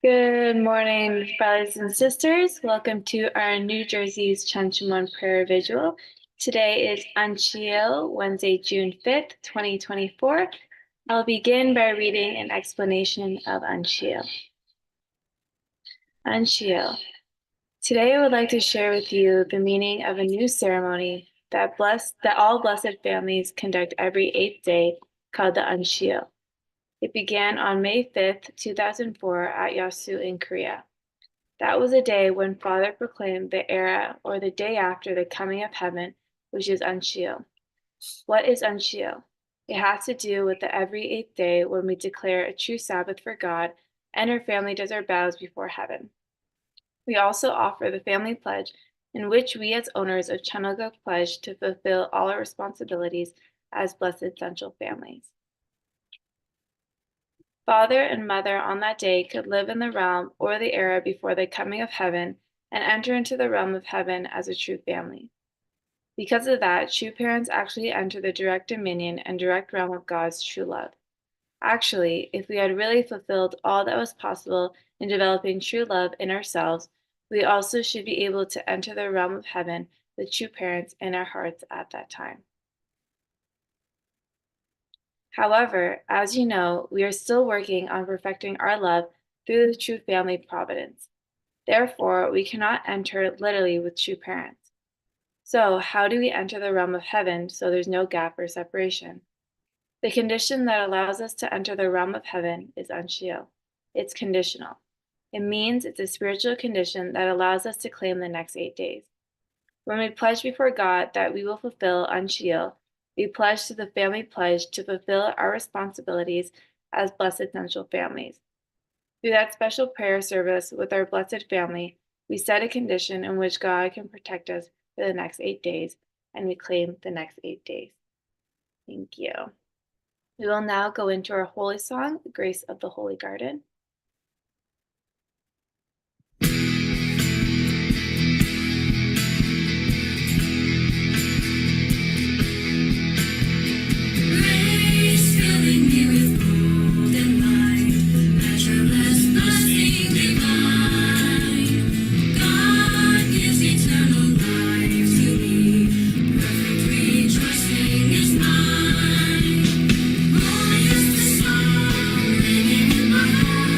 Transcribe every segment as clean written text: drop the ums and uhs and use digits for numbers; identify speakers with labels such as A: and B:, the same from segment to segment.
A: Good morning, brothers and sisters. Welcome to our New Jersey's Cheon prayer vigil. Today is Anchil, Wednesday, June 5th, 2024. I'll begin by reading an explanation of Anchil. Anchil. Today I would like to share with you the meaning of a new ceremony that all blessed families conduct every 8th day called the Anchil. It began on May 5th, 2004 at Yasu in Korea. That was a day when Father proclaimed the era or the day after the coming of heaven, which is Anchil. What is Anchil? It has to do with the every 8th day when we declare a true Sabbath for God and our family does our vows before heaven. We also offer the family pledge, in which we as owners of Cheon pledge to fulfill all our responsibilities as blessed central families. Father and mother on that day could live in the realm or the era before the coming of heaven and enter into the realm of heaven as a true family. Because of that, true parents actually enter the direct dominion and direct realm of God's true love. Actually, if we had really fulfilled all that was possible in developing true love in ourselves, we also should be able to enter the realm of heaven with true parents in our hearts at that time. However, as you know, we are still working on perfecting our love through the true family providence. Therefore, we cannot enter literally with true parents. So, how do we enter the realm of heaven so there's no gap or separation? The condition that allows us to enter the realm of heaven is anshio. It's conditional. It means it's a spiritual condition that allows us to claim the next 8 days. When we pledge before God that we will fulfill anshio, we pledge to the family pledge to fulfill our responsibilities as blessed central families. Through that special prayer service with our blessed family, we set a condition in which God can protect us for the next 8 days, and we claim the next 8 days. Thank you. We will now go into our holy song, The Grace of the Holy Garden.
B: Is the song ringing in my heart?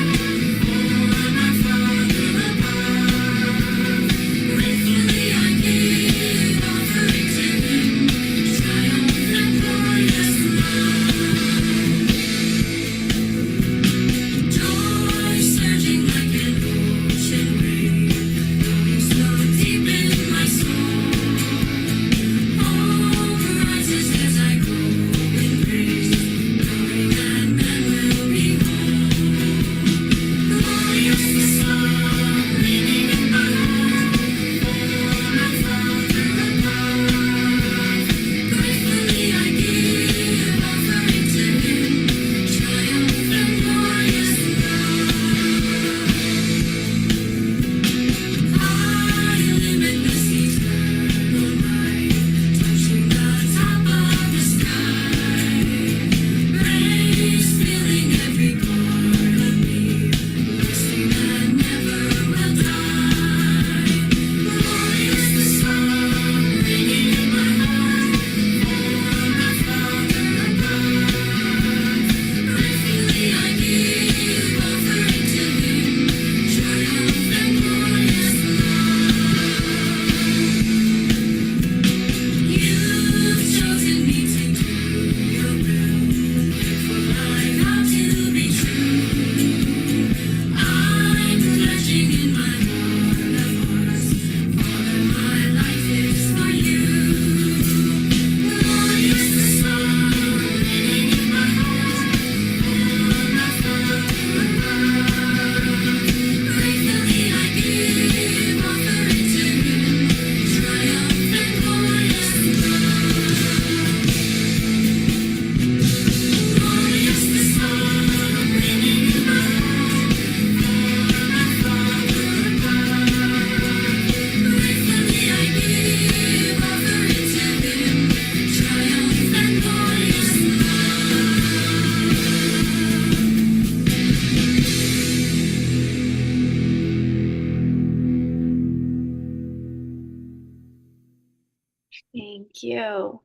A: Thank you.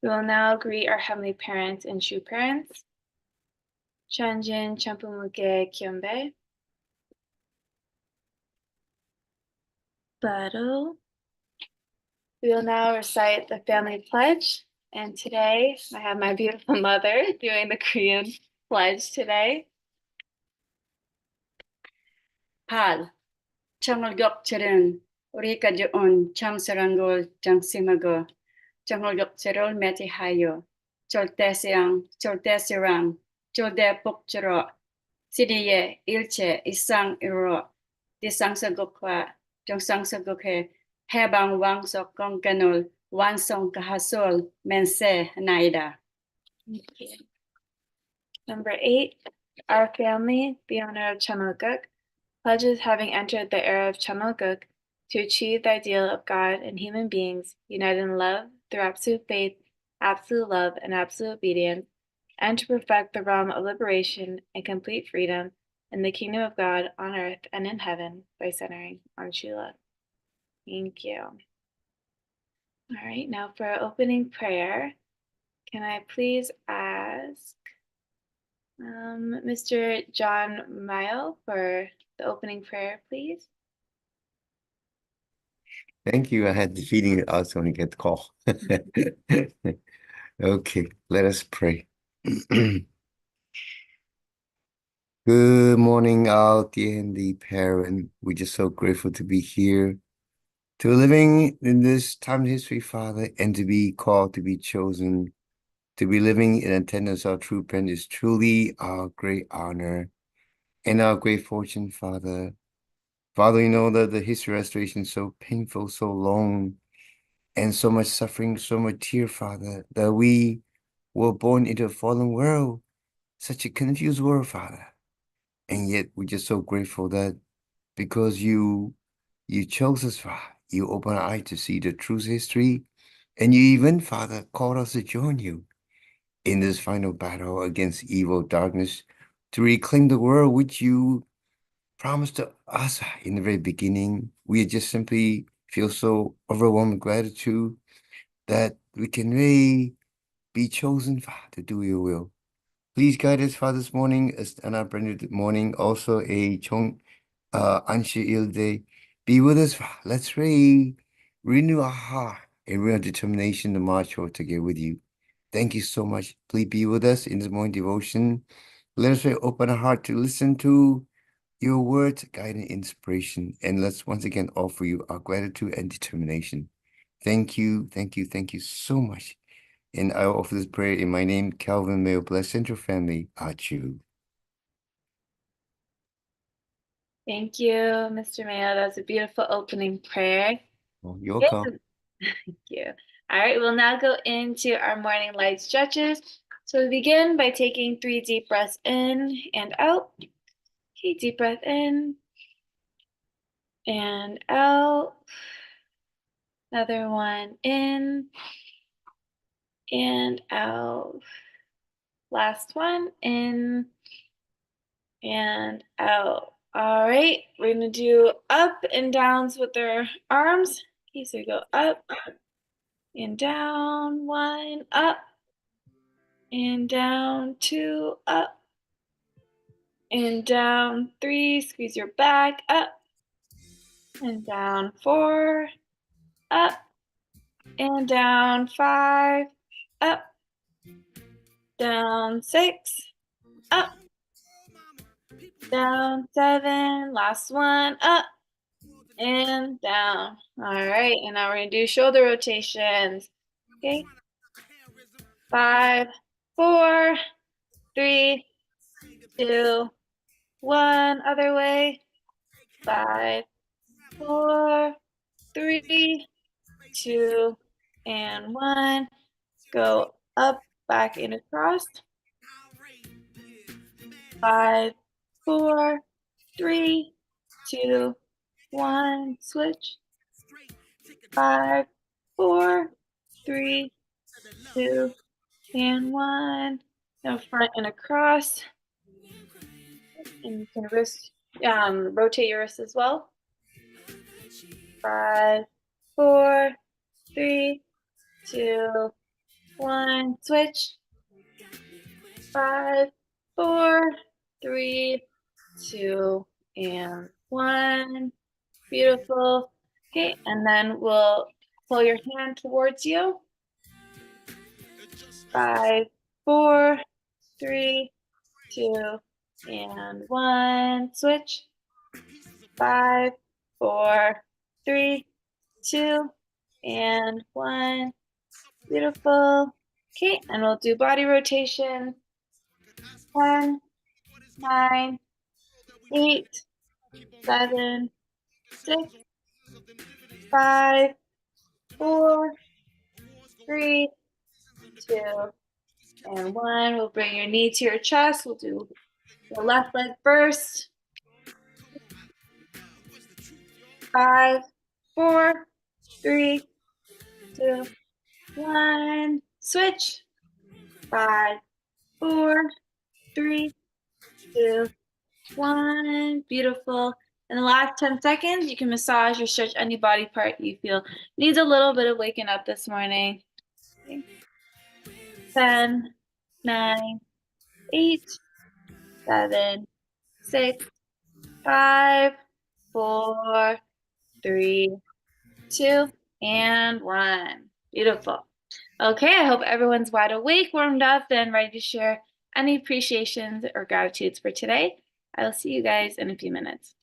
A: We will now greet our Heavenly Parents and true parents. Chanjin Champumuke Kyombe. Baro. We will now recite the family pledge. And today I have my beautiful mother doing the Korean pledge today.
B: 발, 정월격절은 우리 가져온 참선한 걸 장심하고 정월격절을 맞이하여 절대시랑, 절대복주로 시리의 일체 이상으로 디상서국과 정상서국의 해방왕석 건강을 완성하sol 맹세하나이다.
A: Number 8, our family, the honor of Chamoguk, pledges having entered the era of Chamoguk to achieve the ideal of God and human beings united in love through absolute faith, absolute love, and absolute obedience, and to perfect the realm of liberation and complete freedom in the kingdom of God on earth and in heaven by centering on true love. Thank you. All right, now for our opening prayer, can I please ask Mr. John Mayo for the opening prayer, please?
C: Thank you. I had the feeling I was going to get the call. Okay, let us pray. Good morning, out dear Heavenly Parent. We're just so grateful to be here, to living in this time in history, Father, and to be called, to be chosen, to be living in attendance of our true parent is truly our great honor and our great fortune, Father. Father, you know that the history of restoration is so painful, so long, and so much suffering, so much tear, Father, that we were born into a fallen world, such a confused world, Father. And yet we're just so grateful that because you chose us, Father, you opened our eyes to see the true history, and you even, Father, called us to join you in this final battle against evil darkness to reclaim the world which you promised to us in the very beginning. We just simply feel so overwhelmed with gratitude that we can really be chosen, Father, to do your will. Please guide us, Father, this morning, and our brand new morning, also a Cheon Anshi Il Day. Be with us, Father. Let's renew our heart and real determination to march forward together with you. Thank you so much. Please be with us in this morning devotion. Let us open our heart to listen to your words, guiding inspiration, and let's once again offer you our gratitude and determination. Thank you so much. And I offer this prayer in my name, Calvin Mayo. Bless Central Family. Achu.
A: Thank you, Mr. Mayo. That was a beautiful opening prayer.
C: Well, you're welcome.
A: Thank you. All right, we'll now go into our morning light stretches. So we begin by taking 3 deep breaths in and out. Okay, deep breath in and out. Another one in and out. Last one in and out. All right, we're gonna do up and downs with our arms. Okay, so we go up and down, 1, up and down, 2, up and down, 3, squeeze your back, up and down, 4, up and down, 5, up, down, 6, up, down, 7, last one, up and down. All right, and now we're gonna do shoulder rotations. Okay, 5, 4, 3, 2, 1, other way. 5, 4, 3, 2, and 1. Go up, back, and across. 5, 4, 3, 2, 1. Switch. 5, 4, 3, 2, and 1. Now front and across. And you can rotate your wrist as well. 5, 4, 3, 2, 1. Switch. 5, 4, 3, 2, and 1. Beautiful. Okay, and then we'll pull your hand towards you. 5, 4, 3, 2, and 1. Switch. 5, 4, 3, 2, and 1. Beautiful. Okay, and we'll do body rotation. 10, 9, 8, 7, 6, 5, 4, 3, 2, and 1. We'll bring your knee to your chest. We'll do the left leg first. 5, 4, 3, 2, 1. Switch. 5, 4, 3, 2, 1. Beautiful. In the last 10 seconds, you can massage or stretch any body part you feel needs a little bit of waking up this morning. Okay. 10, 9, 8, 7, 6, 5, 4, 3, 2, and 1. Beautiful. Okay, I hope everyone's wide awake, warmed up, and ready to share any appreciations or gratitudes for today. I will see you guys in a few minutes.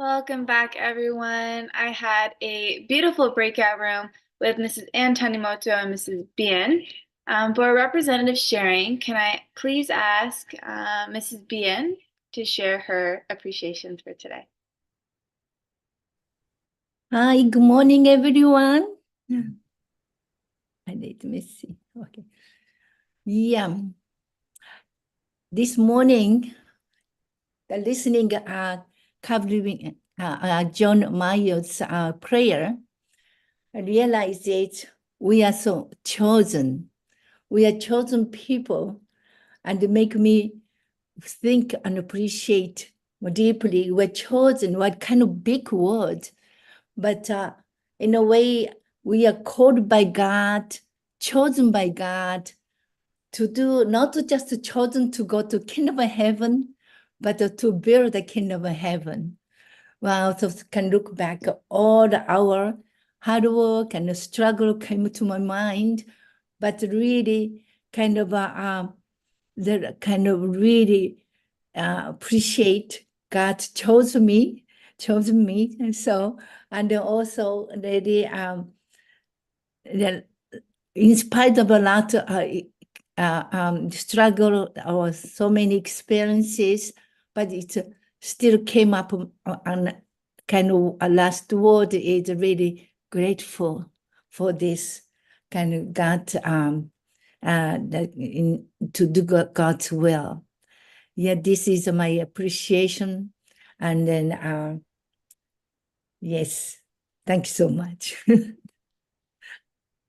A: Welcome back, everyone. I had a beautiful breakout room with Mrs. Ann Tanimoto and Mrs. Bien. For Representative sharing, can I please ask Mrs. Bien to share her appreciations for today?
D: Hi, good morning, everyone. Let me see. Okay. Yeah. This morning, the listening covering John Mayer's prayer, I realized that we are so chosen. We are chosen people, and it make me think and appreciate more deeply. We're chosen. What kind of big word? But in a way, we are called by God, chosen by God to do, not just chosen to go to kingdom of heaven, but to build the kingdom of heaven. Well, so can look back all our hard work and struggle came to my mind, but really kind of really appreciate God chose me, and so, and also really in spite of a lot struggle or so many experiences, but it still came up on kind of a last word is really grateful for this kind of God to do God's will. Yeah, this is my appreciation. And then, yes, thank you so much.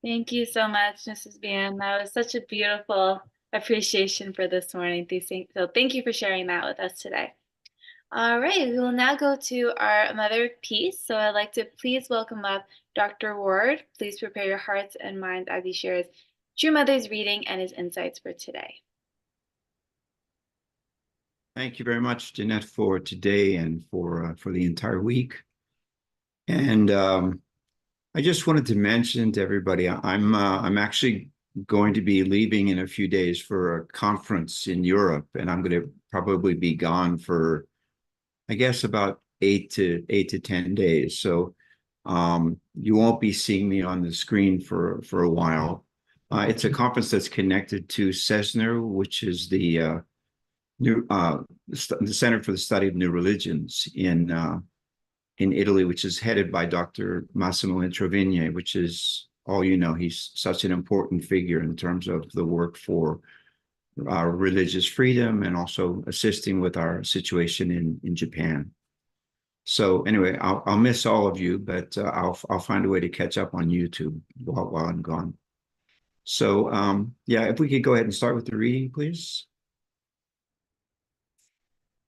A: Thank you so much, Mrs. Bien. That was such a beautiful appreciation for this morning. So thank you for sharing that with us today. All right, we will now go to our mother piece. So I'd like to please welcome up Dr. Ward. Please prepare your hearts and minds as he shares True Mother's reading and his insights for today.
E: Thank you very much, Jeanette, for today and for the entire week. And I just wanted to mention to everybody, I'm actually going to be leaving in a few days for a conference in Europe, and I'm going to probably be gone for, I guess, about 8 to 10 days. So you won't be seeing me on the screen for a while. It's a conference that's connected to CESNER, which is the Center for the Study of New Religions in Italy, which is headed by Dr. Massimo Introvigne, which is, all you know, he's such an important figure in terms of the work for our religious freedom and also assisting with our situation in Japan. So anyway, I'll miss all of you, but I'll find a way to catch up on YouTube while I'm gone. So yeah, if we could go ahead and start with the reading, please.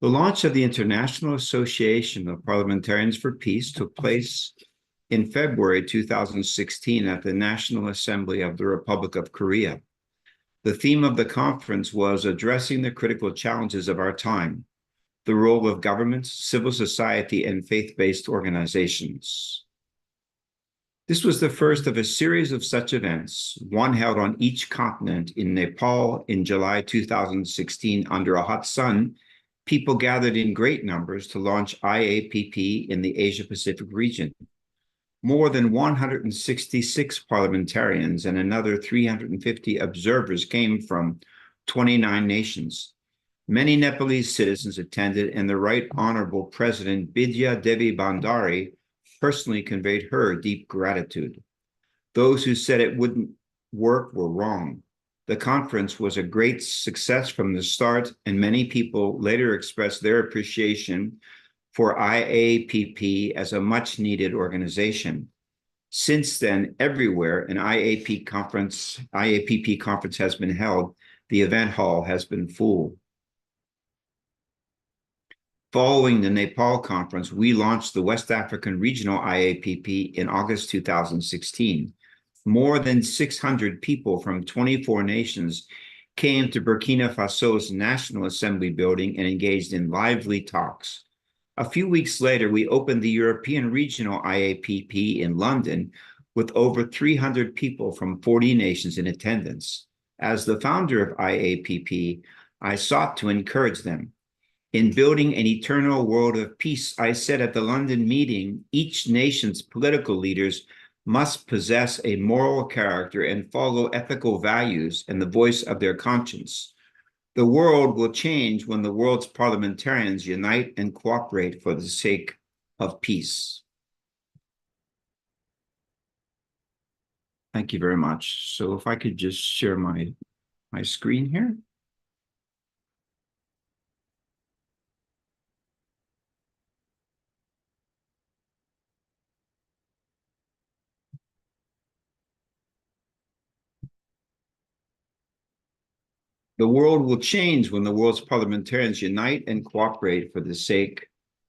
E: The launch of the International Association of Parliamentarians for Peace took place in February 2016 at the National Assembly of the Republic of Korea. The theme of the conference was addressing the critical challenges of our time, the role of governments, civil society, and faith-based organizations. This was the first of a series of such events, one held on each continent. In Nepal in July 2016 under a hot sun. People gathered in great numbers to launch IAPP in the Asia-Pacific region. More than 166 parliamentarians and another 350 observers came from 29 nations. Many Nepalese citizens attended, and the Right Honorable President Bidya Devi Bhandari personally conveyed her deep gratitude. Those who said it wouldn't work were wrong. The conference was a great success from the start, and many people later expressed their appreciation for IAPP as a much-needed organization. Since then, everywhere an IAPP conference has been held, the event hall has been full. Following the Nepal conference, we launched the West African Regional IAPP in August 2016. More than 600 people from 24 nations came to Burkina Faso's National Assembly building and engaged in lively talks. A few weeks later, we opened the European Regional IAPP in London with over 300 people from 40 nations in attendance. As the founder of IAPP, I sought to encourage them. In building an eternal world of peace, I said at the London meeting, each nation's political leaders must possess a moral character and follow ethical values and the voice of their conscience. The world will change when the world's parliamentarians unite and cooperate for the sake of peace. Thank you very much. So if I could just share my screen here. The world will change when the world's parliamentarians unite and cooperate for the sake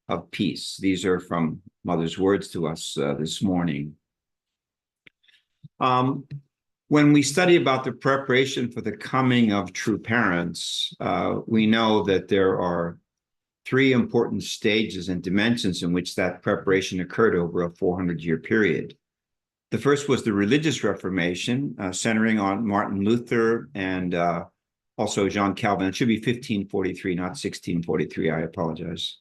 E: of peace. These are from Mother's words to us this morning. When we study about the preparation for the coming of true parents, we know that there are three important stages and dimensions in which that preparation occurred over a 400-year period. The first was the religious Reformation, centering on Martin Luther and also John Calvin. It should be 1543, not 1643. I apologize.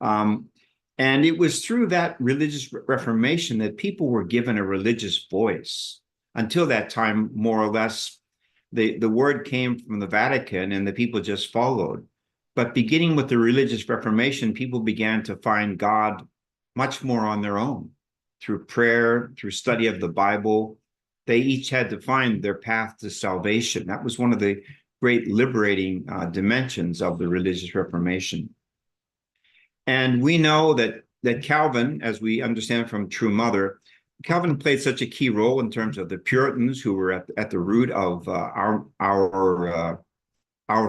E: And it was through that religious Reformation that people were given a religious voice. Until that time, more or less, the word came from the Vatican and the people just followed. But beginning with the religious Reformation, people began to find God much more on their own, through prayer, through study of the Bible. They each had to find their path to salvation. That was one of the great liberating dimensions of the religious Reformation. And we know that Calvin, as we understand from True Mother, Calvin played such a key role in terms of the Puritans who were at the root of our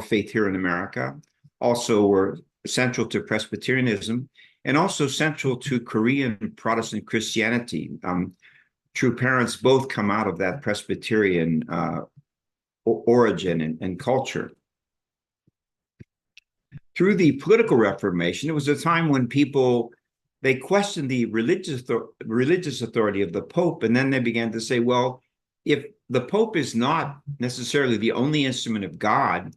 E: faith here in America, also were central to Presbyterianism, and also central to Korean Protestant Christianity. True parents both come out of that Presbyterian origin and culture. Through the political Reformation, it was a time when people, they questioned the religious authority of the Pope, and then they began to say, well, if the Pope is not necessarily the only instrument of God,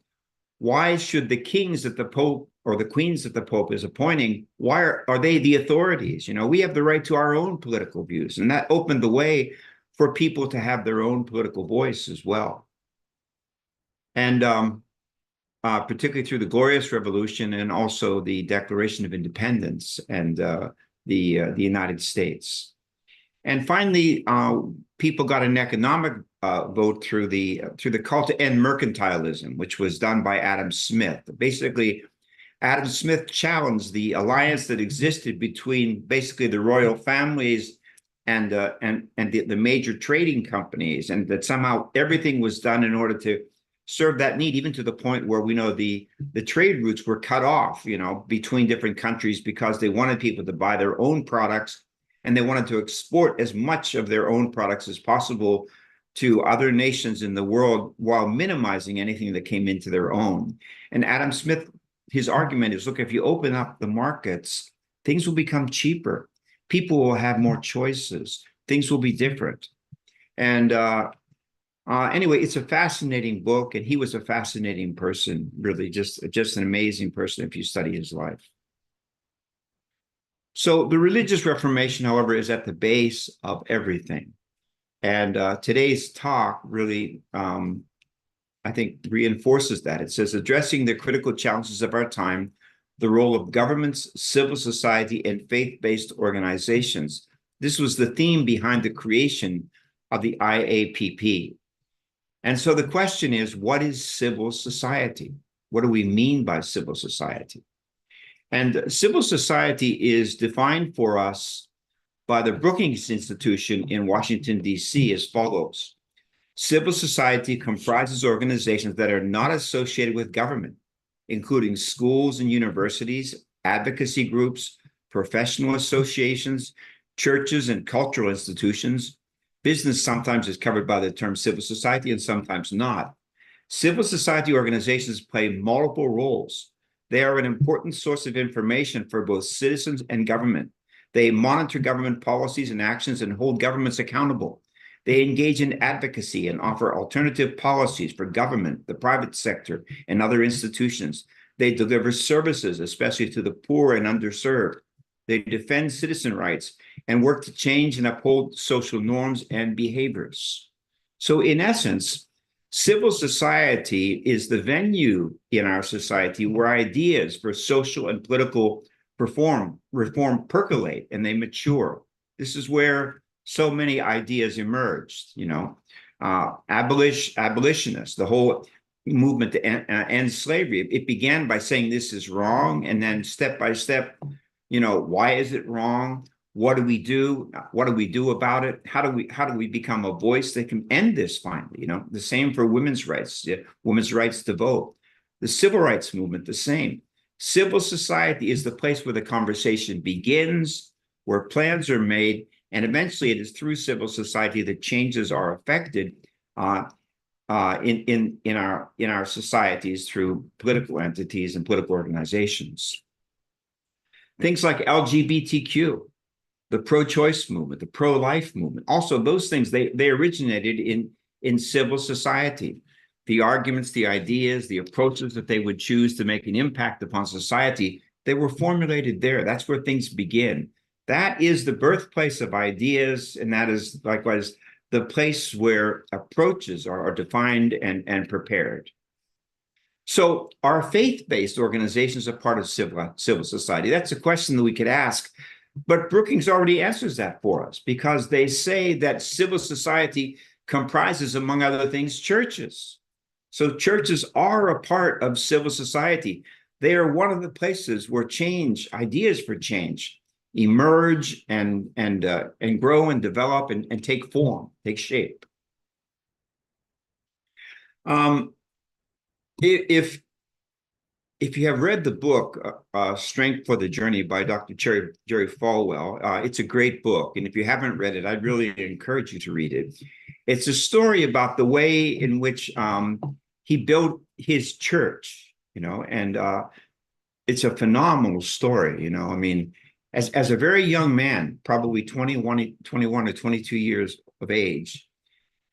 E: why should the kings that the Pope or the queens that the Pope is appointing, why are they the authorities? You know, we have the right to our own political views, and that opened the way for people to have their own political voice as well. And particularly through the Glorious Revolution and also the Declaration of Independence and the United States. And finally, people got an economic vote through the call to end mercantilism, which was done by Adam Smith. Basically, Adam Smith challenged the alliance that existed between basically the royal families and the major trading companies, and that somehow everything was done in order to serve that need, even to the point where we know the trade routes were cut off, you know, between different countries because they wanted people to buy their own products and they wanted to export as much of their own products as possible to other nations in the world while minimizing anything that came into their own. And Adam Smith, his argument is, look, if you open up the markets, things will become cheaper. People will have more choices. Things will be different. And anyway, it's a fascinating book, and he was a fascinating person, really, just an amazing person if you study his life. So the religious Reformation, however, is at the base of everything. And today's talk really, I think, reinforces that. It says, addressing the critical challenges of our time, the role of governments, civil society, and faith-based organizations. This was the theme behind the creation of the IAPP. And so the question is, what is civil society? What do we mean by civil society? And civil society is defined for us by the Brookings Institution in Washington, D.C. as follows. Civil society comprises organizations that are not associated with government, including schools and universities, advocacy groups, professional associations, churches and cultural institutions. Business sometimes is covered by the term civil society and sometimes not. Civil society organizations play multiple roles. They are an important source of information for both citizens and government. They monitor government policies and actions and hold governments accountable. They engage in advocacy and offer alternative policies for government, the private sector, and other institutions. They deliver services, especially to the poor and underserved. They defend citizen rights and work to change and uphold social norms and behaviors. So in essence, civil society is the venue in our society where ideas for social and political reform percolate and they mature. This is where so many ideas emerged, abolitionists, the whole movement to end slavery. It began by saying this is wrong, and then step by step, why is it wrong? What do we do? What do we do about it? How do we become a voice that can end this finally? The same for women's rights to vote. The civil rights movement, the same. Civil society is the place where the conversation begins, where plans are made, and eventually it is through civil society that changes are affected in our societies through political entities and political organizations. Things like LGBTQ, the pro-choice movement, the pro-life movement, also those things, they originated in civil society. The arguments, the ideas, the approaches that they would choose to make an impact upon society, they were formulated there. That's where things begin. That is the birthplace of ideas, and that is likewise the place where approaches are defined and prepared. So are faith-based organizations a part of civil society? That's a question that we could ask, but Brookings already answers that for us, because they say that civil society comprises, among other things, churches. So churches are a part of civil society. They are one of the places where ideas for change, emerge and grow and develop and take form, take shape. If you have read the book Strength for the Journey by Dr. Jerry Falwell, it's a great book, and if you haven't read it, I'd really encourage you to read it. It's a story about the way in which he built his church, and it's a phenomenal story. I mean, as a very young man, probably 21 or 22 years of age,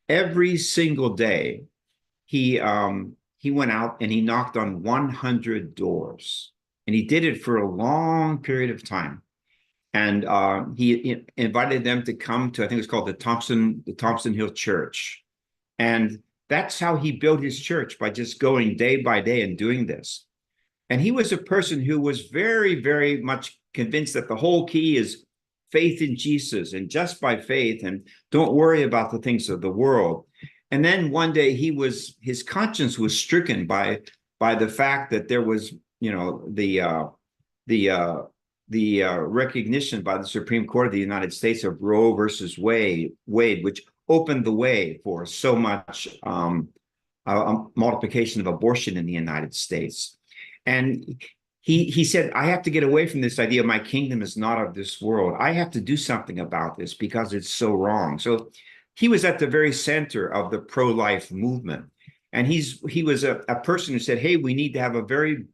E: every single day he went out and he knocked on 100 doors, and he did it for a long period of time. And he invited them to come to, I think it's called the Thompson Hill Church. And that's how he built his church, by just going day by day and doing this. And he was a person who was very, very much convinced that the whole key is faith in Jesus, and just by faith, and don't worry about the things of the world. And then one day his conscience was stricken by the fact that there was, the recognition by the Supreme Court of the United States of Roe versus Wade, which opened the way for so much multiplication of abortion in the United States. And he said, I have to get away from this idea, my kingdom is not of this world. I have to do something about this because it's so wrong. So he was at the very center of the pro-life movement. And he was a person who said, hey, we need to have a very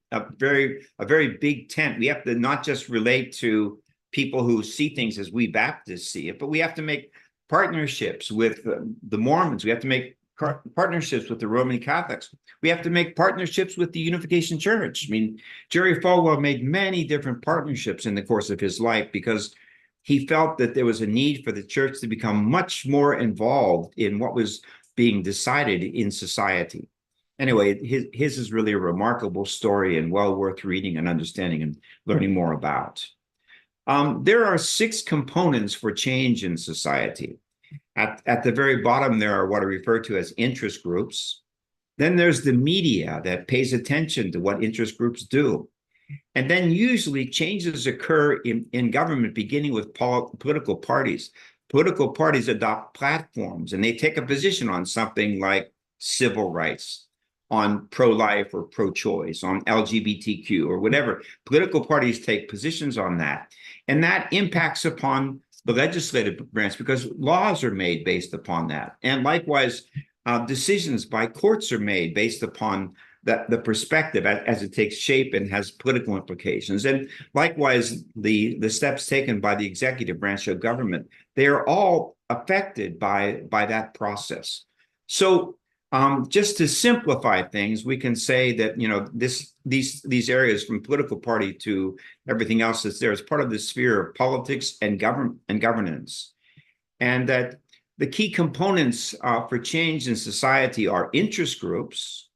E: big tent. We have to not just relate to people who see things as we Baptists see it, but we have to make partnerships with the Mormons. We have to make partnerships with the Roman Catholics. We have to make partnerships with the Unification Church. I mean, Jerry Falwell made many different partnerships in the course of his life because he felt that there was a need for the church to become much more involved in what was being decided in society. Anyway, his is really a remarkable story and well worth reading and understanding and learning more about. There are 6 components for change in society. At the very bottom, there are what are referred to as interest groups. Then there's the media that pays attention to what interest groups do. And then usually changes occur in government, beginning with political parties. Political parties adopt platforms and they take a position on something like civil rights, on pro-life or pro-choice, on LGBTQ or whatever. Political parties take positions on that. And that impacts upon the legislative branch because laws are made based upon that. And likewise, decisions by courts are made based upon the perspective as it takes shape and has political implications. And likewise, the steps taken by the executive branch of government, they are all affected by that process. So Just to simplify things, we can say that, you know, these areas from political party to everything else that's there is part of the sphere of politics and governance, and that the key components for change in society are interest groups,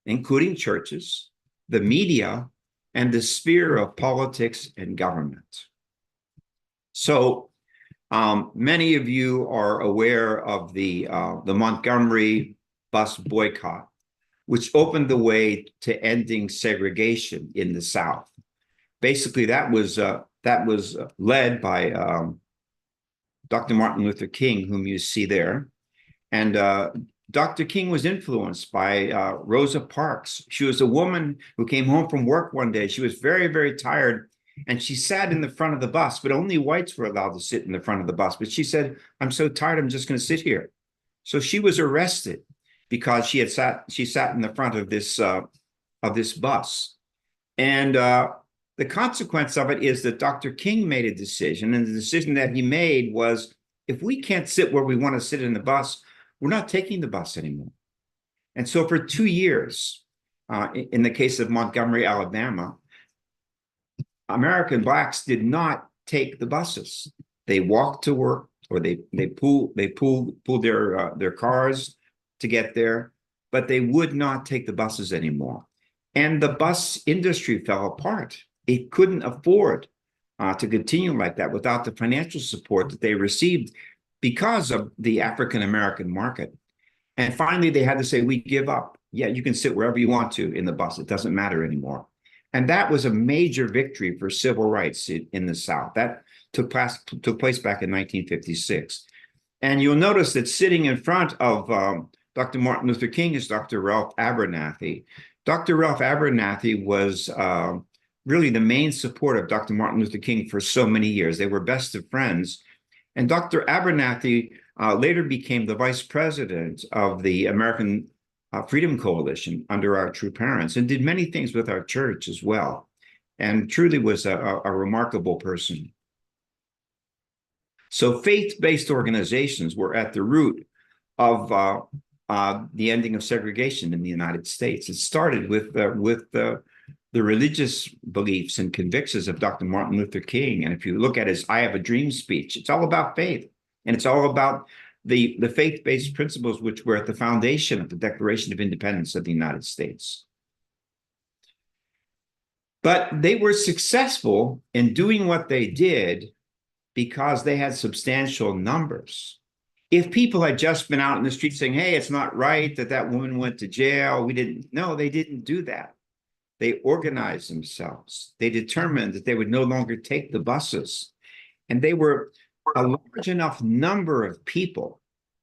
E: including churches, the media, and the sphere of politics and government. So many of you are aware of the Montgomery bus boycott, which opened the way to ending segregation in the South. Basically, that was led by Dr. Martin Luther King, whom you see there. And Dr. King was influenced by Rosa Parks. She was a woman who came home from work one day. She was very, very tired, and she sat in the front of the bus, but only whites were allowed to sit in the front of the bus. But she said, "I'm so tired, I'm just going to sit here." So she was arrested because she sat in the front of this bus. And the consequence of it is that Dr. King made a decision, and the decision that he made was, if we can't sit where we want to sit in the bus, we're not taking the bus anymore. And so for 2 years, in the case of Montgomery, Alabama, American Blacks did not take the buses. They walked to work, or they pulled their cars to get there, but they would not take the buses anymore. And the bus industry fell apart. It couldn't afford to continue like that without the financial support that they received because of the African-American market. And finally, they had to say, "We give up. Yeah, you can sit wherever you want to in the bus. It doesn't matter anymore." And that was a major victory for civil rights in the South. That took place back in 1956. And you'll notice that sitting in front of Dr. Martin Luther King is Dr. Ralph Abernathy. Dr. Ralph Abernathy was really the main support of Dr. Martin Luther King for so many years. They were best of friends. And Dr. Abernathy later became the vice president of the American Freedom Coalition under our True Parents, and did many things with our church as well, and truly was a remarkable person. So faith-based organizations were at the root of the ending of segregation in the United States. It started with the religious beliefs and convictions of Dr. Martin Luther King. And if you look at his "I Have a Dream" speech, it's all about faith. And it's all about the faith-based principles which were at the foundation of the Declaration of Independence of the United States. But they were successful in doing what they did because they had substantial numbers. If people had just been out in the street saying, "Hey, it's not right that woman went to jail," they didn't do that. They organized themselves. They determined that they would no longer take the buses. And they were a large enough number of people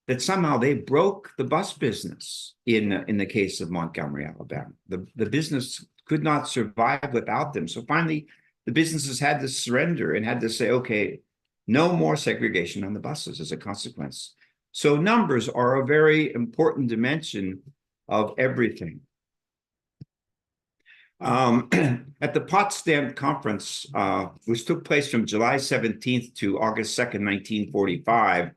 E: that somehow they broke the bus business in the case of Montgomery, Alabama. The business could not survive without them. So finally, the businesses had to surrender and had to say, "Okay, no more segregation on the buses" as a consequence. So numbers are a very important dimension of everything. At the Potsdam Conference, which took place from July 17th to August 2nd, 1945,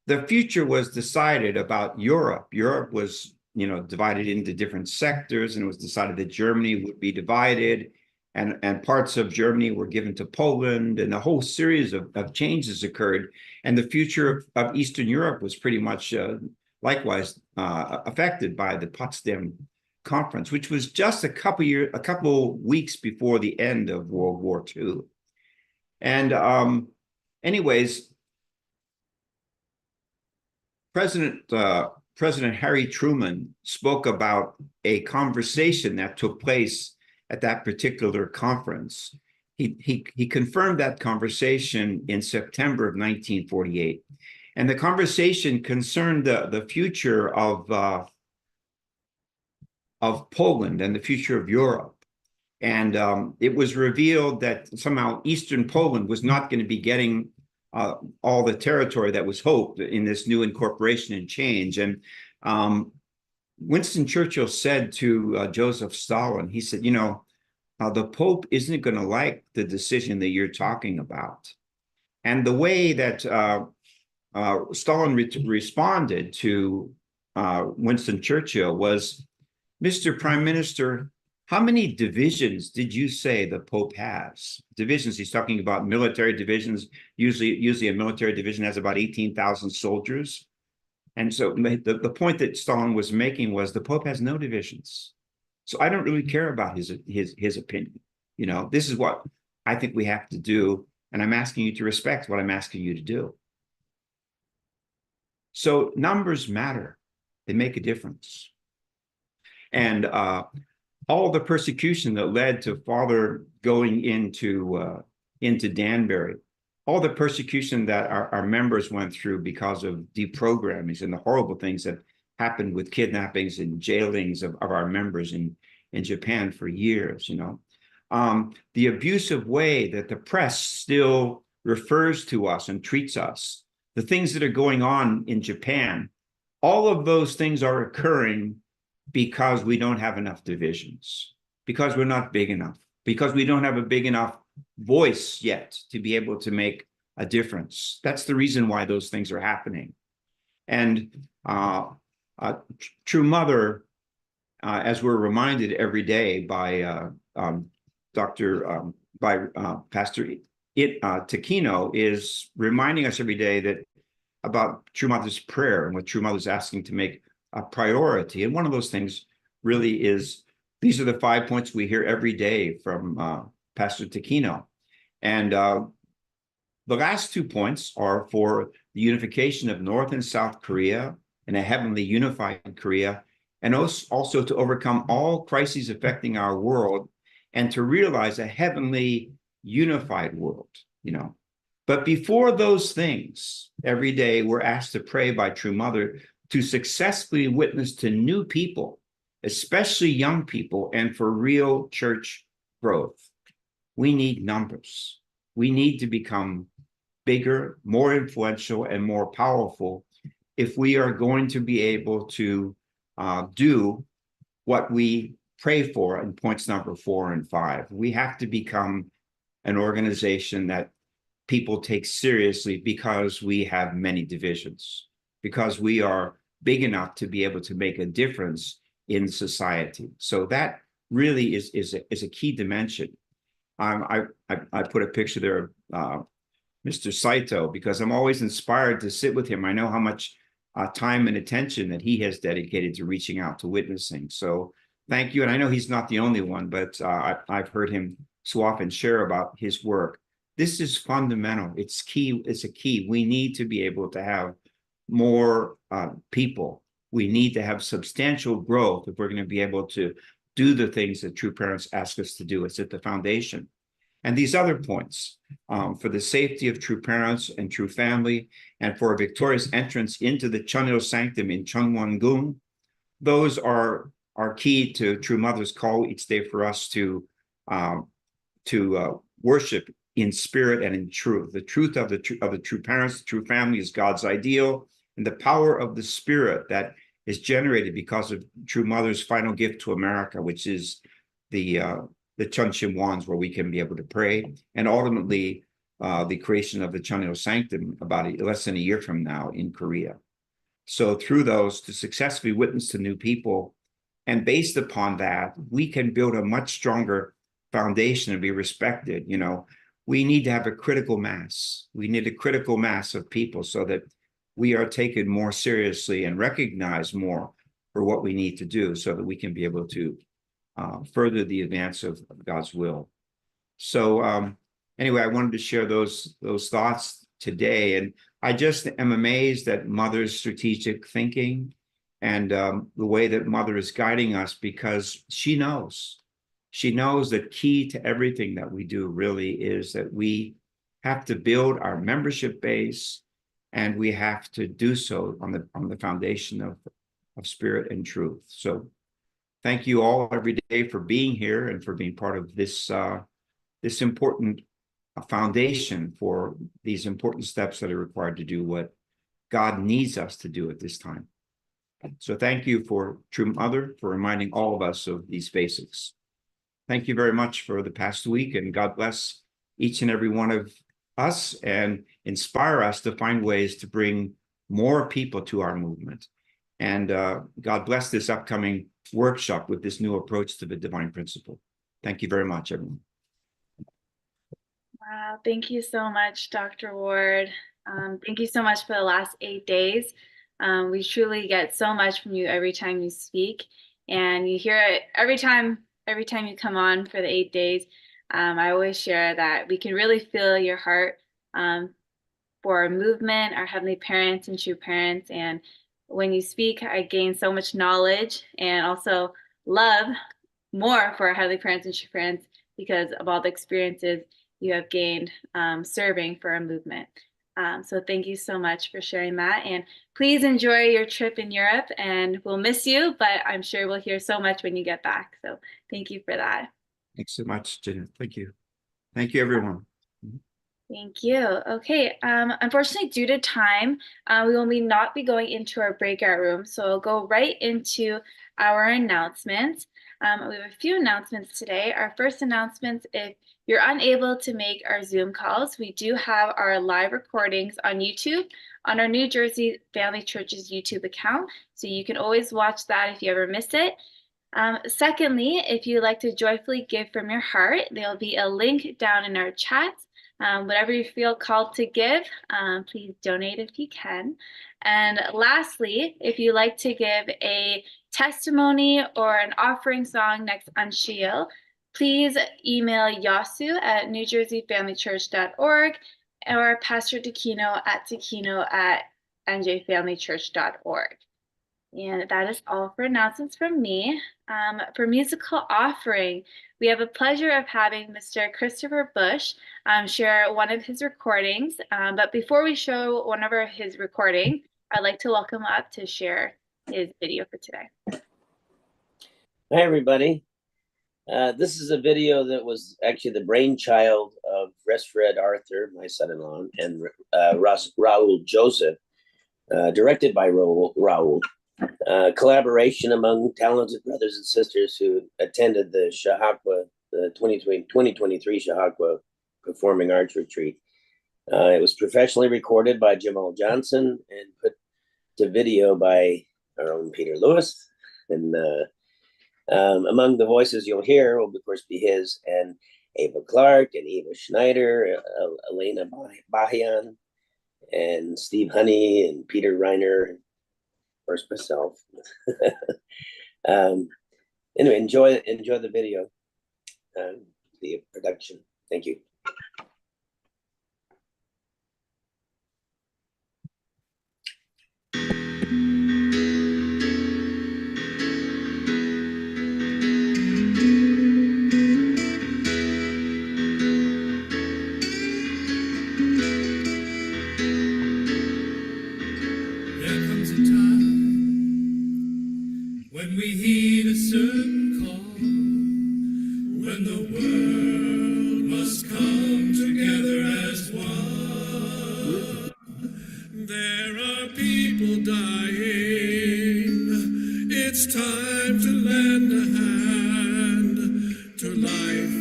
E: the future was decided about Europe. Europe was, divided into different sectors, and it was decided that Germany would be divided, and parts of Germany were given to Poland, and a whole series of changes occurred. And the future of Eastern Europe was pretty much likewise affected by the Potsdam Conference, which was just a couple weeks before the end of World War II. And anyways, President Harry Truman spoke about a conversation that took place at that particular conference. He confirmed that conversation in September of 1948. And the conversation concerned the future of Poland and the future of Europe. And it was revealed that somehow Eastern Poland was not going to be getting all the territory that was hoped in this new incorporation and change. And Winston Churchill said to Joseph Stalin, he said, the Pope isn't going to like the decision that you're talking about. And the way that Stalin responded to Winston Churchill was, Mr. Prime Minister, how many divisions did you say the Pope has? Divisions, he's talking about military divisions. Usually a military division has about 18,000 soldiers. And so the point that Stalin was making was the Pope has no divisions. So I don't really care about his opinion. You know, this is what I think we have to do. And I'm asking you to respect what I'm asking you to do. So numbers matter. They make a difference. And all the persecution that led to Father going into Danbury, all the persecution that our members went through because of deprogrammings and the horrible things that happened with kidnappings and jailings of our members in Japan for years, you know. The abusive way that the press still refers to us and treats us, the things that are going on in Japan, all of those things are occurring because we don't have enough divisions, because we're not big enough, because we don't have a big enough voice yet to be able to make a difference. That's the reason why those things are happening. And True Mother, as we're reminded every day by Pastor Taquino, is reminding us every day that about True Mother's prayer and what True Mother's asking to make a priority. And one of those things really is, these are the 5 points we hear every day from Pastor Taquino. And the last 2 points are for the unification of North and South Korea and a heavenly unified Korea, and also to overcome all crises affecting our world and to realize a heavenly unified world, you know. But before those things, every day we're asked to pray by True Mother to successfully witness to new people, especially young people, and for real church growth. We need numbers. We need to become bigger, more influential, and more powerful if we are going to be able to do what we pray for in points number 4 and 5. We have to become an organization that people take seriously because we have many divisions, because we are big enough to be able to make a difference in society. So that really is a key dimension. I put a picture there of Mr. Saito because I'm always inspired to sit with him. I know how much time and attention that he has dedicated to reaching out to witnessing. So thank you. And I know he's not the only one, but I've heard him so often share about his work. This is fundamental. It's key. It's a key. We need to be able to have more people. We need to have substantial growth if we're going to be able to do the things that True Parents ask us to do. It's at the foundation. And these other points, for the safety of True Parents and True Family, and for a victorious entrance into the Cheon Sanctum in Cheongwon-gung, those are key to True Mother's call each day for us to worship in spirit and in truth. The truth of the True Parents, the True Family is God's ideal, and the power of the Spirit that is generated because of True Mother's final gift to America, which is the Cheon Wands, where we can be able to pray, and ultimately the creation of the Cheon Sanctum about less than a year from now in Korea. So through those, to successfully witness to new people, and based upon that, we can build a much stronger foundation and be respected. You know, we need to have a critical mass. We need a critical mass of people so that we are taken more seriously and recognized more for what we need to do, so that we can be able to further the advance of God's will. So anyway, I wanted to share those thoughts today. And I just am amazed at Mother's strategic thinking and the way that Mother is guiding us, because she knows that key to everything that we do really is that we have to build our membership base, and we have to do so on the foundation of spirit and truth. So thank you all every day for being here and for being part of this this important foundation for these important steps that are required to do what God needs us to do at this time. So thank you for True Mother for reminding all of us of these basics. Thank you very much for the past week, and God bless each and every one of us and inspire us to find ways to bring more people to our movement And God bless this upcoming workshop with this new approach to the divine principle. Thank you very much, everyone.
A: Wow, thank you so much, Dr. Ward. Thank you so much for the last 8 days. We truly get so much from you every time you speak, and you hear it every time you come on for the 8 days. I always share that we can really feel your heart for our movement, our heavenly parents and true parents. And when you speak, I gain so much knowledge and also love more for our heavenly parents and true parents because of all the experiences you have gained serving for our movement. So thank you so much for sharing that. And please enjoy your trip in Europe, and we'll miss you, but I'm sure we'll hear so much when you get back. So thank you for that.
E: Thanks so much, Jenna. Thank you. Thank you, everyone.
A: Thank you. Okay. Unfortunately, due to time, we will not be going into our breakout room. So I'll go right into our announcements. We have a few announcements today. Our first announcement, if you're unable to make our Zoom calls, we do have our live recordings on YouTube on our New Jersey Family Church's YouTube account. So you can always watch that if you ever miss it. Secondly, if you'd like to joyfully give from your heart, there'll be a link down in our chat. Whatever you feel called to give, please donate if you can. And lastly, if you'd like to give a testimony or an offering song next on Shiel, please email Yasu at newjerseyfamilychurch.org or Pastor Takino at NJFamilychurch.org. And that is all for announcements from me. For musical offering, we have a pleasure of having Mr. Christopher Bush share one of his recordings. But before we show one of his recordings, I'd like to welcome him up to share his video for today.
F: Hi, everybody. This is a video that was actually the brainchild of Fred Arthur, my son-in-law, and Raul Joseph, directed by Raul. Collaboration among talented brothers and sisters who attended the Shahakwa, the 2023 Shahakwa Performing Arts Retreat. It was professionally recorded by Jamal Johnson and put to video by our own Peter Lewis. And among the voices you'll hear will, of course, be his and Ava Clark and Eva Schneider, Elena Bahian, and Steve Honey and Peter Reiner, and of course myself. Anyway, enjoy the video, the production. Thank you.
G: When we heed a certain call, when the world must come together as one, there are people dying. It's time to lend a hand to life,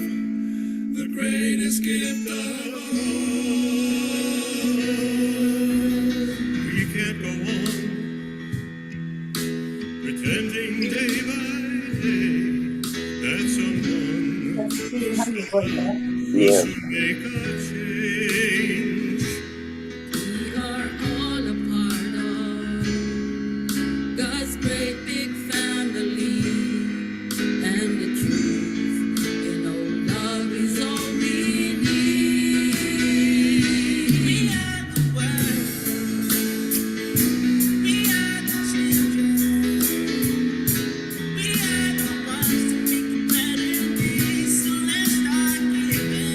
G: the greatest gift of all. We can't go on pretending day by day that someone will make a change. We are all a part of God's great big family, and the truth, love is all we need. We are the world. We are the children. We are the ones to make the planet peace. So let's start giving.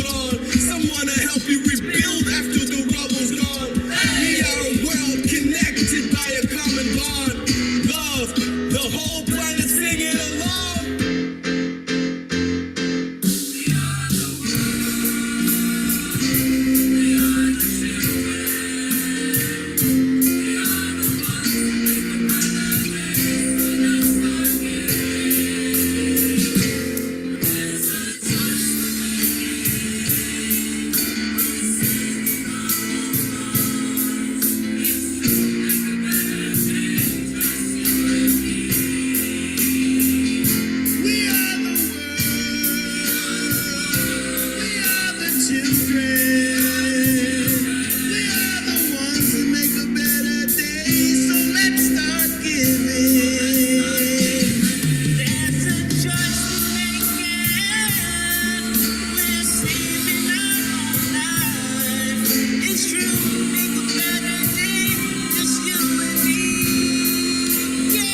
G: gone. Someone to help you rebuild after the rubble's gone. We are a world connected by a common bond. Love, the whole planet singing along. We are the world. We are the children. We are the ones that make a better day. So let's start giving. There's a choice we're making. We're saving our own lives. It's true, make a better day. Just you and me. Yeah.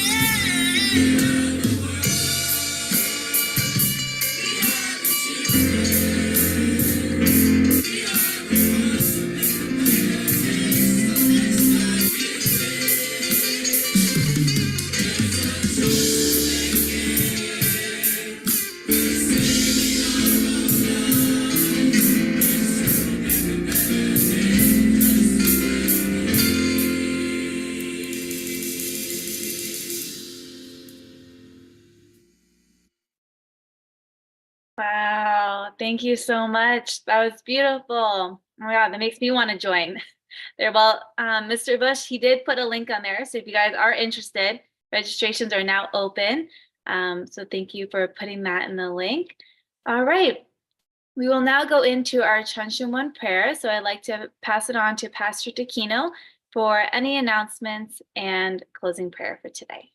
A: Wow, thank you so much. That was beautiful. Oh my God, that makes me want to join there. Well, Mr. Bush, he did put a link on there. So if you guys are interested, registrations are now open. So thank you for putting that in the link. All right. We will now go into our Chunshun prayer. So I'd like to pass it on to Pastor Takino for any announcements and closing prayer for today.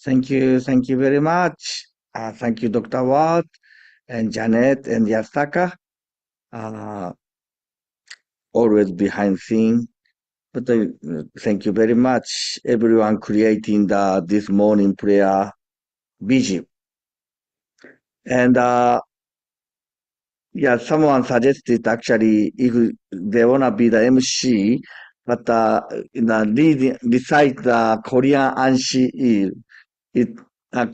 H: Thank you very much. Thank you, Dr. Watt and Janet and Yasaka. Always behind scene. But thank you very much, everyone creating this morning prayer Vigil. And yeah, someone suggested actually if they wanna be the MC, but recite the Korean Anshi it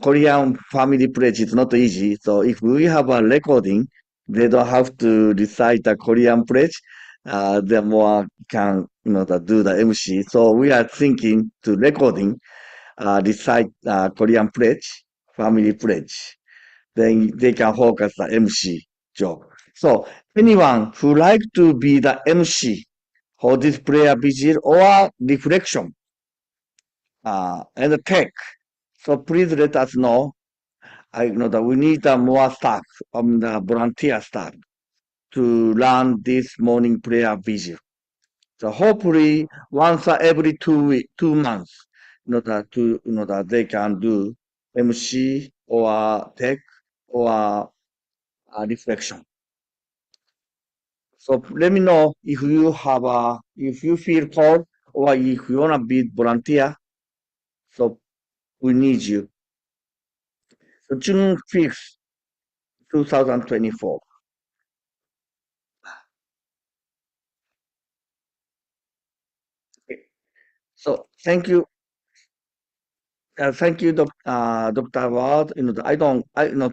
H: Korean family pledge is not easy. So if we have a recording, they don't have to recite the Korean pledge. They more can do the MC. So we are thinking to recording, recite Korean pledge, family pledge. Then they can focus the MC job. So anyone who like to be the MC for this prayer vigil or reflection, and tech. So please let us know. I know that we need more staff from the volunteer staff to run this morning prayer vigil. So hopefully once every 2 months, that they can do MC or tech or reflection. So let me know if you if you feel called or if you wanna be volunteer. So we need you. So June 5th, 2024. So thank you. Thank you, Dr. Ward.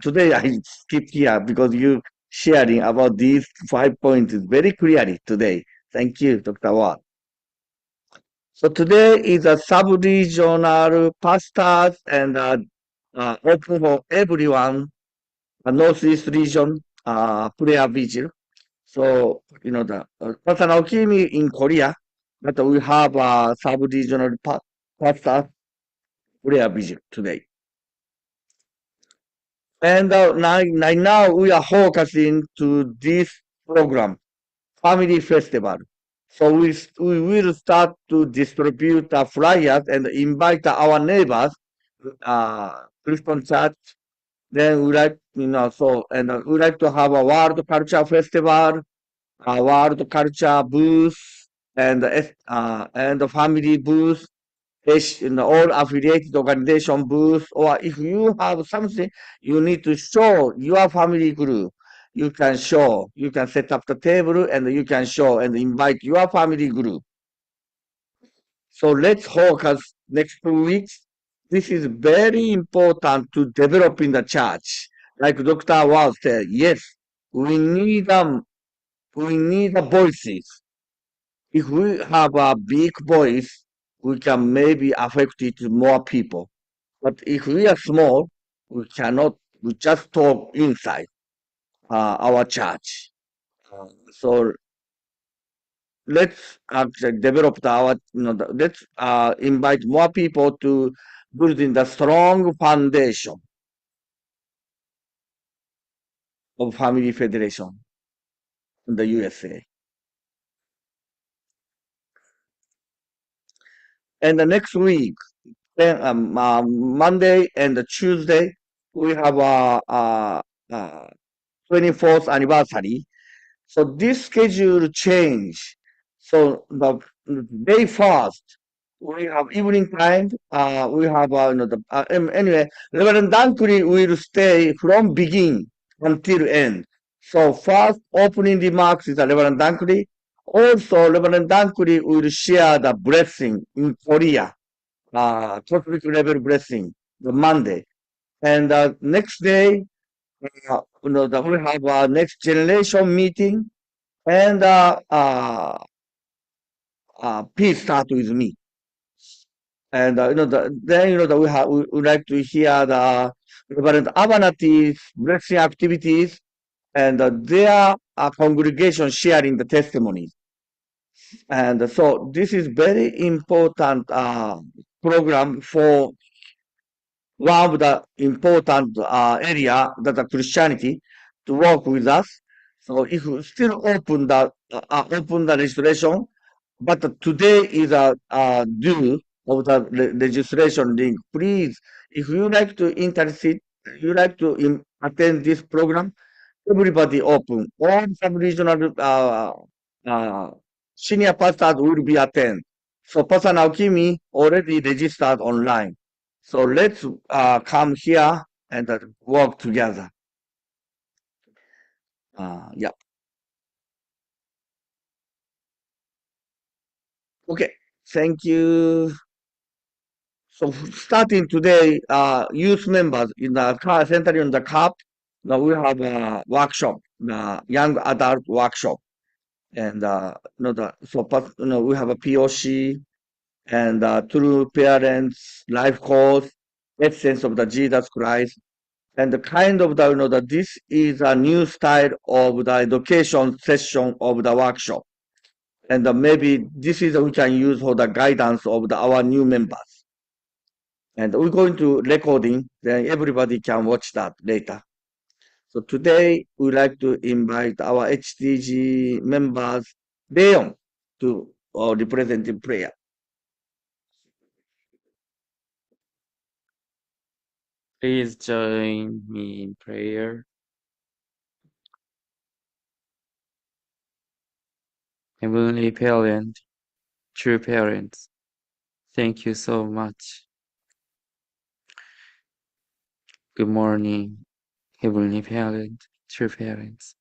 H: Today I skip here because you sharing about these 5 points very clearly today. Thank you, Dr. Ward. So today is a sub-regional pastors and open for everyone, Northeast region prayer vigil. So, the personal team in Korea, but we have a sub-regional pastor prayer vigil today. And now we are focusing to this program, Family Festival. So we will start to distribute the flyers and invite our neighbors, Christian church. Then we like, we like to have a World Culture Festival, a World Culture booth, and the family booth, all affiliated organization booth, or if you have something you need to show your family group, you can show. You can set up the table and you can show and invite your family group. So let's focus next 2 weeks. This is very important to develop in the church. Like Dr. Wall said, yes, we need the voices. If we have a big voice, we can maybe affect it to more people. But if we are small, we cannot. We just talk inside our church. So let's develop our. Let's invite more people to building the strong foundation of Family Federation in the USA. And the next week, then Monday and Tuesday, we have a 24th anniversary. So this schedule change. So the day first, we have evening time. We have anyway. Reverend Dankuri will stay from begin until end. So first opening remarks is Reverend Dankuri. Also, Reverend Dankuri will share the blessing in Korea, Catholic level blessing, the Monday. And next day, we have a next generation meeting, and please start with me. And we would like to hear the Reverend Avanati's blessing activities and their congregation sharing the testimonies. And so this is very important program for one of the important area that the Christianity to work with us. So if you still open the registration, but today is a due of the registration link. Please, if you like to attend this program, everybody open. All sub-regional senior pastors will be attend. So Pastor Naokimi already registered online. So let's come here and work together. Yeah. Okay. Thank you. So starting today, youth members in the center in the CAP, now we have a workshop, the young adult workshop, and we have a POC and true parents, life course, essence of the Jesus Christ, and the kind of this is a new style of the education session of the workshop, and maybe this is we can use for the guidance of our new members. And we're going to recording, then everybody can watch that later. So today we'd like to invite our HTG members, Leon, to represent in prayer.
I: Please join me in prayer. Heavenly Parent, true parents, thank you so much. Good morning, Heavenly Parent, true parents.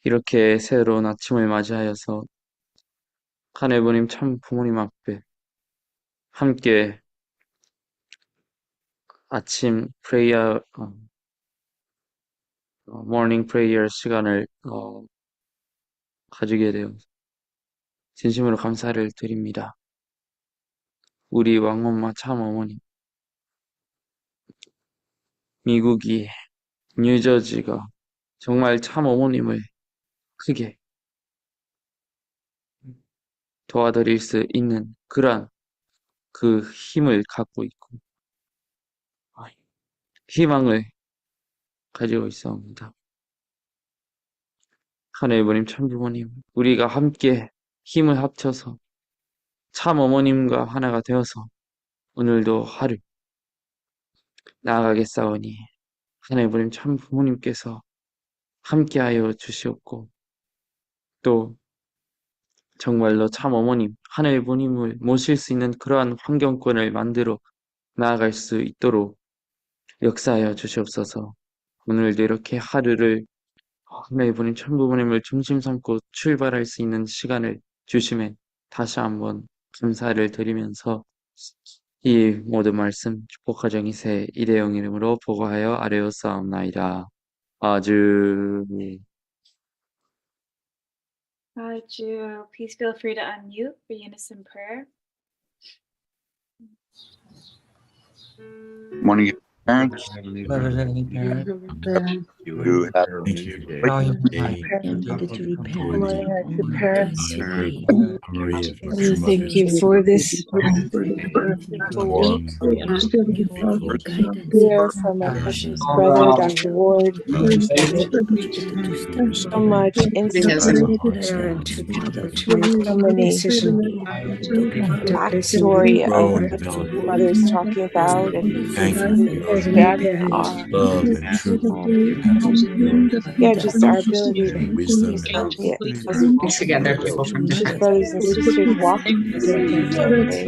I: 이렇게 새로운 아침을 맞이하여서 하나님 참 부모님 앞에 함께 아침 프레이어 모닝 프레이어 시간을 가지게 되어 진심으로 감사를 드립니다. 우리 왕엄마 참 어머니, 미국이 뉴저지가 정말 참 어머님을 크게 도와드릴 수 있는 그러한 그 힘을 갖고 있고 희망을 가지고 있사옵니다. 하나님 참 부모님, 우리가 함께 힘을 합쳐서 참 어머님과 하나가 되어서 오늘도 하루 나아가겠사오니 하나님 참 부모님께서 함께하여 주시옵고 또 정말로 참 어머님, 하늘 부모님을 모실 수 있는 그러한 환경권을 만들어 나아갈 수 있도록 역사하여 주시옵소서. 오늘도 이렇게 하루를 하나님 부모님, 천부 부모님을 중심 삼고 출발할 수 있는 시간을 주심에 다시 한번 감사를 드리면서 이 모든 말씀 축복가정 2세 일회용 이름으로 보고하여 아뢰었사옵나이다. 아주
A: Ju, please feel free to unmute for unison prayer.
J: Morning, parents.
E: Heavenly
K: Brothers
E: Father,
K: and parents,
J: You have
K: allow your
D: Parent needed to repent.
L: Parents,
J: parents.
L: we thank you for this beautiful week.
D: Thank you for your guidance.
L: Hear from our precious brother, Dr. Ward. So much insight, so many backstory of what mother's talking about and understanding our just our ability to as brothers and sisters walking this family.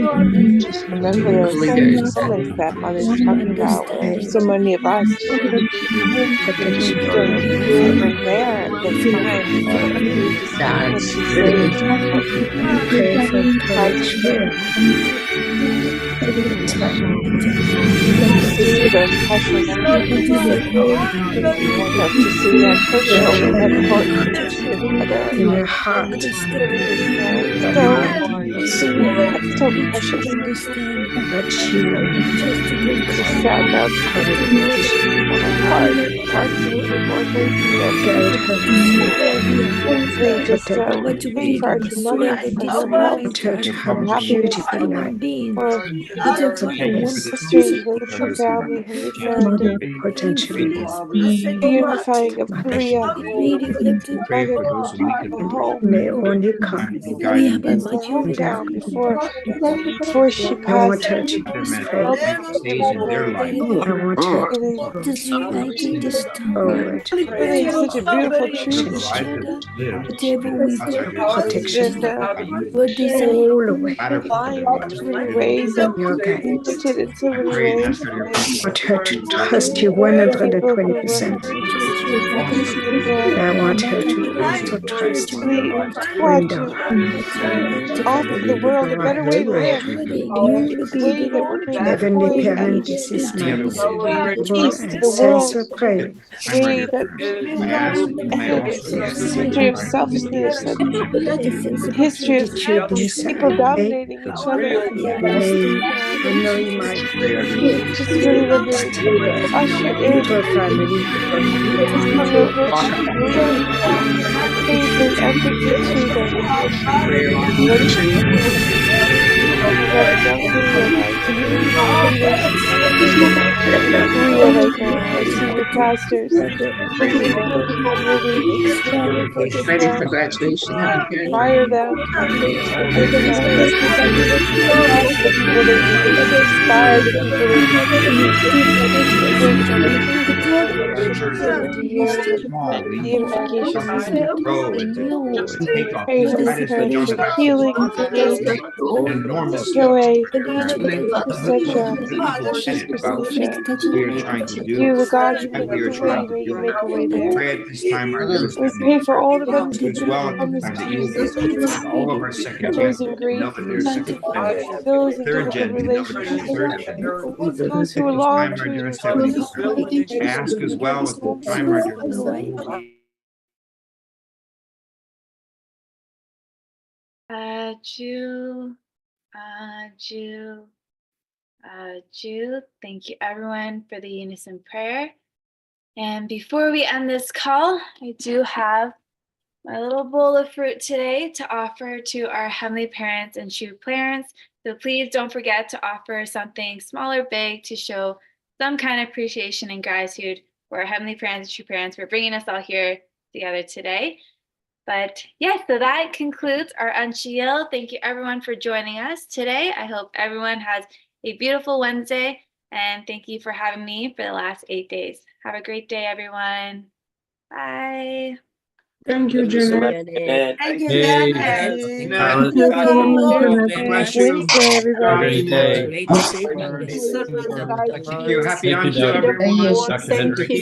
L: Remember those moments that mother's talking about where so many of us don't even there at the time. We just hear what she's saying about how to see those precious not to see them personally, but for each other.
M: in your heart.
L: Just so precious.
M: But you
L: Just sad that parts of the Lord may be that we just pray for our two mothers, for her health,
M: to
L: for
M: have
L: happiness,
M: beautiful life.
L: for sister, the true family, Heavenly Father,
M: Potentially
L: the unifying of Korea,
E: pray for those who weaken
L: the home.
M: may only come.
E: guide them,
L: The home down before she
M: I want
L: passed.
M: her to
E: them as
L: Help
E: many days in their life.
M: I want her forward.
L: really such a beautiful
E: Live
L: truth
E: the life that we live outside your
M: Protection
L: that
M: all the way.
E: Ladder for
L: blind
E: them.
L: in so many ways and
M: Your guidance.
L: limited in so
E: I
L: many
E: pray and
L: ways.
E: ask for your
M: I want her to trust you
L: People who
M: 120%.
L: were
M: I want her to also trust
L: truly
M: when
L: taught
M: the
L: to offer the world a
M: people are
L: better way to live,
M: wavering.
L: a way that we're going to
M: Heavenly
L: deploy
M: Parent, this is my
L: peace to the world,
M: sense of prayer.
L: a way that
E: I ask that you may also
L: ends
E: use
L: the
E: the
L: history of
E: time
L: selfishness and the history of
M: The children's
L: people
M: day.
L: dominating each other.
M: May honor my
L: Just really when they usher in
M: people family.
L: from the rich bring faith and empathy to them. About young Korea, leaders in Korea right now, our senior pastors, really inspire them, lift them, the people they lead, inspire the people they lead, 70 years of the unification movement.
E: grow and to take off.
L: Pray, Heavenly
E: That is the
L: Parent,
E: young
L: for
E: pastor
L: healing and for gain.
E: enormous
L: Joey,
E: people
L: Secha,
E: passionate about
L: Christina,
E: what we are trying to do.
L: you, the God who
E: What we
L: makes
E: are
L: a way,
E: trying to
L: may you
E: do.
L: make a way
E: We
L: there.
E: pray at this time, our dearest
L: We
E: Heavenly
L: pray for all the
E: Father,
L: brothers
E: to dwell at
L: on
E: this
L: this
E: time, that you will be
L: Tuesday,
E: with all of our second
L: those
E: family,
L: in
E: to
L: grief,
E: know that they're second family,
L: those in
E: third
L: difficult
E: gen, to know that they're
L: relationships,
E: third gen.
L: those who
E: At
L: are
E: this
L: long
E: time, our
L: to
E: dearest Heavenly Father, I ask as well at the time, our dearest
A: Ju, Ju. Thank you, everyone, for the unison prayer. And before we end this call, I do have my little bowl of fruit today to offer to our Heavenly Parents and true parents. So please don't forget to offer something small or big to show some kind of appreciation and gratitude for our Heavenly Parents and true parents for bringing us all here together today. But yes, so that concludes our Unchiel. Thank you everyone for joining us today. I hope everyone has a beautiful Wednesday, and thank you for having me for the last 8 days. Have a great day, everyone. Bye.
M: Thank you,
F: Thank you so much.
M: Janet.
F: Amen.
B: Thank you,
E: Hey,
B: Janet.
E: Alice,
M: Thank you, Mama Janet.
E: God bless
L: Wednesday,
E: you. Have a
L: everybody.
E: great day.
B: So good.
F: Amen.
E: Thank you. Happy
K: Thank you,
E: Yom Tov,
K: Doctor.
E: everyone.
L: Thank
E: Dr.
L: you.
E: Henry.